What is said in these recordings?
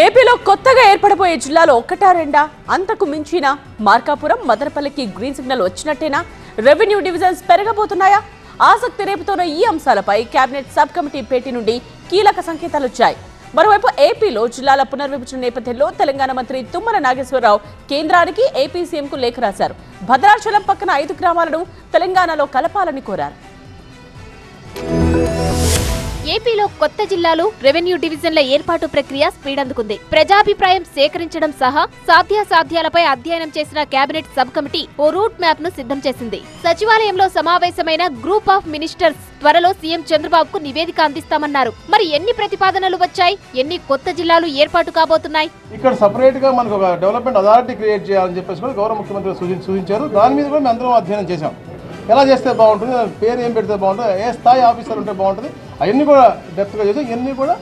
ఏపీలో కొత్తగా ఏర్పడబోయే జిల్లాలో ఒకటా రెండా అంతకు మించిన మార్కాపురం మదనపల్లికి గ్రీన్ సిగ్నల్ వచ్చినట్టేనా? రెవెన్యూ డివిజన్స్ పెరగబోతున్నాయా? ఆసక్తి రేపుతున్న ఈ అంశాలపై కేబినెట్ సబ్ కమిటీ భేటీ నుండి కీలక సంకేతాలు వచ్చాయి. మరోవైపు ఏపీలో జిల్లాల పునర్విభజన నేపథ్యంలో తెలంగాణ మంత్రి తుమ్మల నాగేశ్వరరావు కేంద్రానికి ఏపీ సీఎంకు లేఖ రాశారు. భద్రాచలం పక్కన 5 గ్రామాలను తెలంగాణలో కలపాలని కోరారు. ఏపీలో కొత్త జిల్లాలు రెవెన్యూ డివిజన్ల ఏర్పాటు ప్రక్రియ స్పీడ్ అందుకుంది. ప్రజాభిప్రాయం సేకరించడం సహా సాధ్యాసాధ్యాలపై అధ్యయనం చేసిన కేబినెట్ సబ్ కమిటీ ఓ రూట్ మ్యాప్ ను సిద్ధం చేసింది. సచివాలయంలో సమావేశమైన గ్రూప్ ఆఫ్ మినిస్టర్స్ త్వరలో సీఎం చంద్రబాబుకు నివేదిక అందిస్తామన్నారు. మరి ఎన్ని ప్రతిపాదనలు వచ్చాయి? ఎన్ని కొత్త జిల్లాలు ఏర్పాటు కాబోతున్నాయి? ఇక్కడ సపరేట్ గా మనకు ఒక డెవలప్మెంట్ అథారిటీ క్రియేట్ చేయాలని చెప్పేసి కూడా గౌరవ ముఖ్యమంత్రి సూచించారు. దాని మీద కూడా మేము అందరం అధ్యయనం చేశాం. ఎలా చేస్తే బాగుంటుంది, పేరు ఏం పెడితే బాగుంటుంది, ఏ స్థాయి ఆఫీసర్ ఉంటే బాగుంటుంది, అవన్నీ కూడా డెప్త్గా చేసాం. ఇవన్నీ కూడా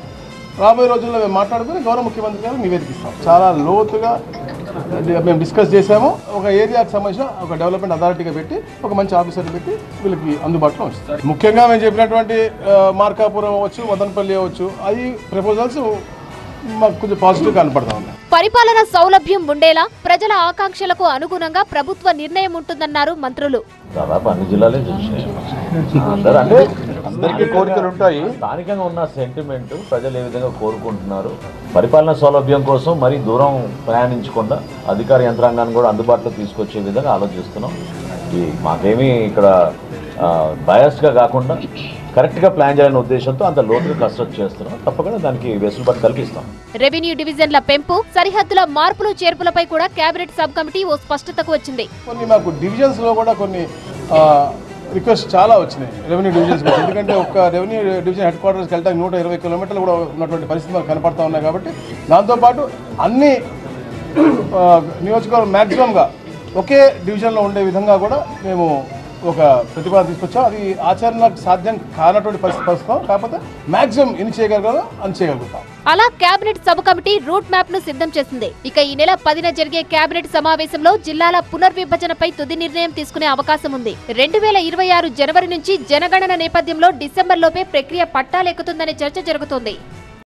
రాబోయే రోజుల్లో మేము మాట్లాడుకుని గౌరవ ముఖ్యమంత్రి గారు నివేదిస్తాం. చాలా లోతుగా మేము డిస్కస్ చేసాము. ఒక ఏరియాకి సంబంధించిన ఒక డెవలప్మెంట్ అథారిటీగా పెట్టి ఒక మంచి ఆఫీసర్ని పెట్టి వీళ్ళకి అందుబాటులో ఉంచుతారు. ముఖ్యంగా మేము చెప్పినటువంటి మార్కాపురం అవ్వచ్చు, మదనపల్లి అవ్వచ్చు, అవి ప్రపోజల్స్ మాకు కొంచెం పాజిటివ్ కనపడతా ఉన్నాయి. పరిపాలన సౌలభ్యం ఉండేలా ప్రజల ఆకాంక్షలకు అనుగుణంగా ప్రభుత్వ నిర్ణయం ఉంటుందన్నారు మంత్రులు. దాదాపు అన్ని జిల్లాలే చూసినాయి. అందరికీ కోరికలు ఉంటాయి. స్థానికంగా ఉన్న సెంటిమెంట్ ప్రజలు ఏ విధంగా కోరుకుంటున్నారు, పరిపాలన సౌలభ్యం కోసం మరీ దూరం ప్రయాణించకుండా అధికార యంత్రాంగాన్ని కూడా అందుబాటులో తీసుకొచ్చే విధంగా ఆలోచిస్తున్నాం. మాకేమీ ఇక్కడ బయాస్గా కాకుండా కరెక్ట్గా ప్లాన్ చేయాలనే ఉద్దేశంతో అంత లోతుగా కసరత్తు చేస్తున్నాం. తప్పకుండా దానికి వెసులుబాటు కల్పిస్తాం. రెవెన్యూ డివిజన్ల పెంపు, సరిహద్దుల మార్పులు చేర్పులపై కూడా కేబినెట్ సబ్ కమిటీ ఓ స్పష్టతకు వచ్చింది. కొన్ని మాకు డివిజన్స్ లో కూడా కొన్ని రిక్వెస్ట్ చాలా వచ్చినాయి రెవెన్యూ డివిజన్స్. ఎందుకంటే ఒక రెవెన్యూ డివిజన్ హెడ్ క్వార్టర్స్కి వెళ్ళడానికి 120 కిలోమీటర్లు కూడా ఉన్నటువంటి పరిస్థితి మనకు కనపడతా ఉన్నాయి. కాబట్టి దాంతోపాటు అన్ని నియోజకవర్గం మ్యాక్సిమంగా ఒకే డివిజన్లో ఉండే విధంగా కూడా మేము ఒక ప్రతిపాదన తీసుకొచ్చాం. అది ఆచరణకు సాధ్యం కానటువంటి పరిస్థితి, కాకపోతే మాక్సిమం ఎన్ని చేయగలగాలో అని చేయగలుగుతాం. అలా cabinet sub committee route map ను సిద్ధం చేసింది. ఇక ఈ నెల 10న జరిగే కేబినెట్ సమావేశంలో జిల్లాల పునర్విభజనపై తుది నిర్ణయం తీసుకునే అవకాశం ఉంది. 2026 జనవరి నుంచి జనగణన నేపథ్యంలో డిసెంబర్ లోపే ప్రక్రియ పట్టాలెక్కుతుందనే చర్చ జరుగుతోంది.